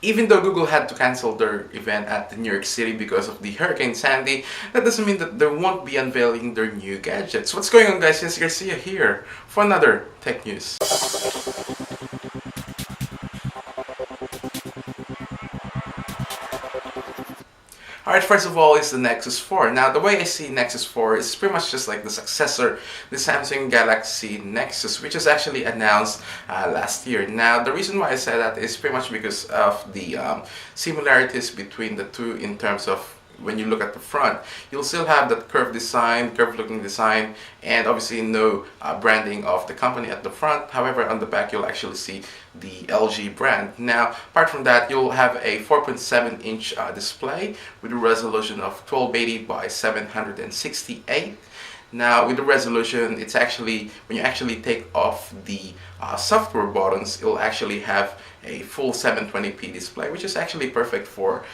Even though Google had to cancel their event at the New York City because of the Hurricane Sandy, that doesn't mean that they won't be unveiling their new gadgets. What's going on, guys? It's Garcia here for another tech news. Alright, first of all is the Nexus 4. Now, the way I see Nexus 4 is pretty much just like the successor, the Samsung Galaxy Nexus, which was actually announced last year. Now, the reason why I say that is pretty much because of the similarities between the two in terms of when you look at the front, you'll still have that curved looking design, and obviously no branding of the company at the front. However, on the back you'll actually see the LG brand. Now, apart from that, you'll have a 4.7-inch display with a resolution of 1280 by 768. Now, with the resolution, it's actually, when you actually take off the software buttons, it'll actually have a full 720p display, which is actually perfect for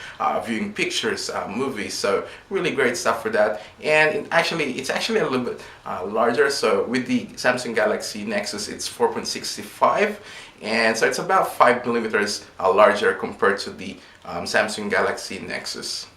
viewing pictures, movies. So really great stuff for that. And it's actually a little bit larger. So with the Samsung Galaxy Nexus, it's 4.65, and so it's about 5 millimeters larger compared to the Samsung Galaxy Nexus.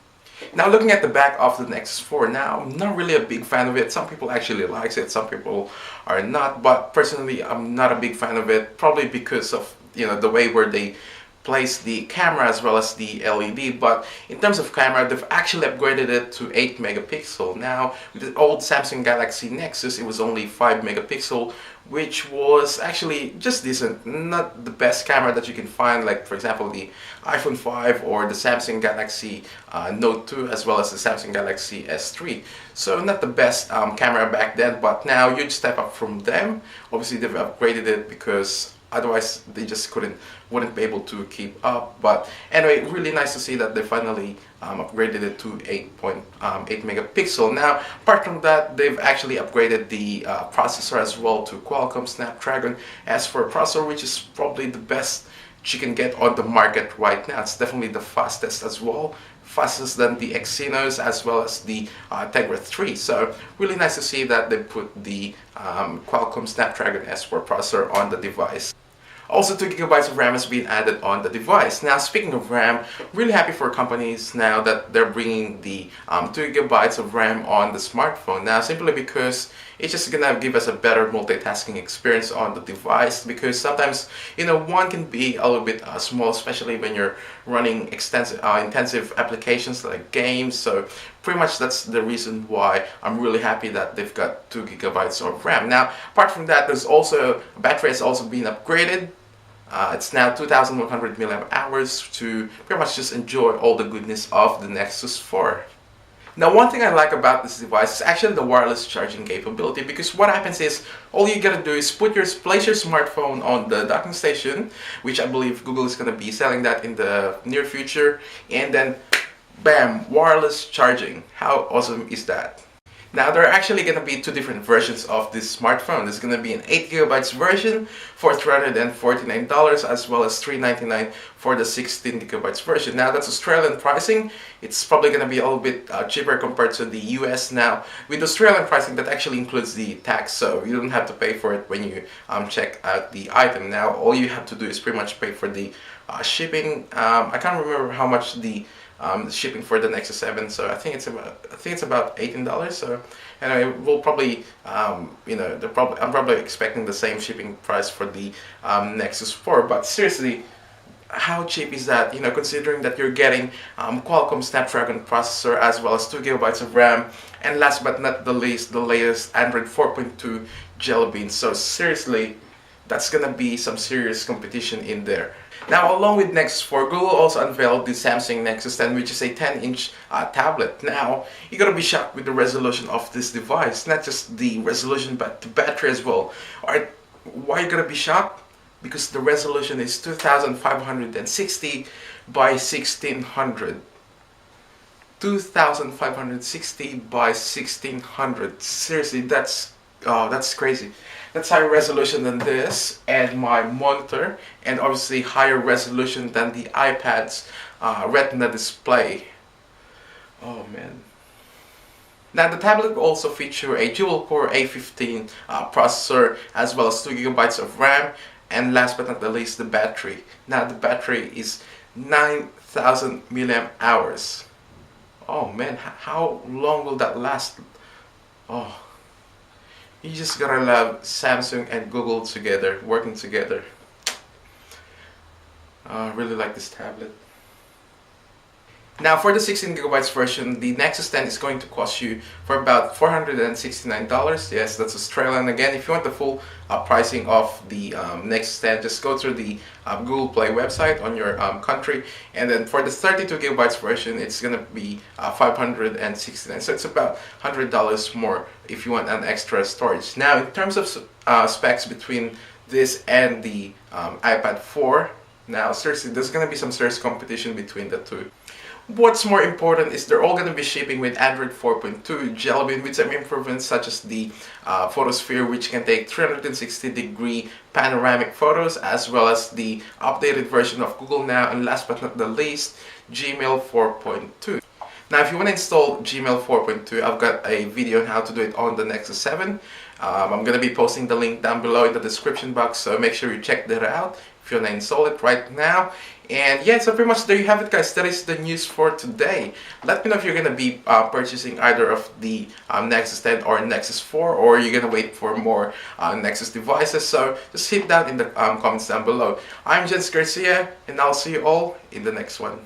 Now, looking at the back of the Nexus 4, now I'm not really a big fan of it. Some people actually like it, some people are not, but personally I'm not a big fan of it, probably because of the way where they place the camera as well as the LED. But in terms of camera, they've actually upgraded it to 8 megapixel. Now, with the old Samsung Galaxy Nexus, it was only 5 megapixel, which was actually just decent. Not the best camera that you can find, like for example the iPhone 5 or the Samsung Galaxy Note 2 as well as the Samsung Galaxy S3. So not the best camera back then, but now huge step up from them. Obviously they've upgraded it because otherwise they just wouldn't be able to keep up. But anyway, really nice to see that they finally upgraded it to 8.8 megapixel. Now, apart from that, they've actually upgraded the processor as well to Qualcomm Snapdragon S4 processor, which is probably the best you can get on the market right now. It's definitely the fastest as well, fastest than the Exynos as well as the Tegra 3. So really nice to see that they put the Qualcomm Snapdragon S4 processor on the device. Also, 2 gigabytes of RAM has been added on the device. Now, speaking of RAM, really happy for companies now that they're bringing the 2 gigabytes of RAM on the smartphone. Now, simply because it's just gonna give us a better multitasking experience on the device, because sometimes one can be a little bit small, especially when you're running intensive applications like games. So pretty much that's the reason why I'm really happy that they've got 2 gigabytes of RAM. Now, apart from that, there's also battery has also been upgraded. It's now 2100 milliamp hours to pretty much just enjoy all the goodness of the Nexus 4. Now, one thing I like about this device is actually the wireless charging capability, because what happens is all you gotta do is place your smartphone on the docking station, which I believe Google is gonna be selling that in the near future, and then bam, wireless charging. How awesome is that? Now, there are actually going to be two different versions of this smartphone. There's going to be an 8 gigabytes version for $349 as well as $399 for the 16 gigabytes version. Now, that's Australian pricing. It's probably going to be a little bit cheaper compared to the US. Now, with Australian pricing, that actually includes the tax, so you don't have to pay for it when you check out the item. Now, all you have to do is pretty much pay for the shipping. I can't remember how much the shipping for the Nexus 7, so I think it's about $18. So, anyway, we'll probably I'm probably expecting the same shipping price for the Nexus 4. But seriously, how cheap is that? Considering that you're getting Qualcomm Snapdragon processor as well as 2 gigabytes of RAM, and last but not the least, the latest Android 4.2 Jelly Bean. So seriously, that's gonna be some serious competition in there. Now, along with Nexus 4, Google also unveiled the Samsung Nexus 10, which is a 10-inch tablet. Now, you're gonna be shocked with the resolution of this device. Not just the resolution, but the battery as well. Alright, why are you gonna be shocked? Because the resolution is 2560 by 1600. 2560 by 1600. Seriously, that's crazy. That's higher resolution than this and my monitor, and obviously higher resolution than the iPad's Retina display. Oh man. Now, the tablet will also feature a dual-core A15 processor as well as 2 gigabytes of RAM, and last but not the least, the battery. Now, the battery is 9,000 milliamp hours. Oh man, how long will that last? Oh, you just gotta love Samsung and Google together, working together. I really like this tablet. Now for the 16 gigabytes version, the Nexus 10 is going to cost you for about $469. Yes, that's Australian. Again, if you want the full pricing of the Nexus 10, just go through the Google Play website on your country. And then for the 32 gigabytes version, it's going to be $569. So it's about $100 more if you want an extra storage. Now in terms of specs between this and the iPad 4, now seriously, there's going to be some serious competition between the two. What's more important is they're all going to be shipping with Android 4.2 Jelly Bean with some improvements such as the photosphere, which can take 360-degree panoramic photos, as well as the updated version of Google Now, and last but not the least, Gmail 4.2. Now if you want to install Gmail 4.2, I've got a video on how to do it on the Nexus 7. I'm going to be posting the link down below in the description box, so make sure you check that out if you want to install it right now. And yeah, so pretty much there you have it, guys. That is the news for today. Let me know if you're going to be purchasing either of the Nexus 10 or Nexus 4, or you're going to wait for more Nexus devices. So just hit that in the comments down below. I'm Jens Garcia, and I'll see you all in the next one.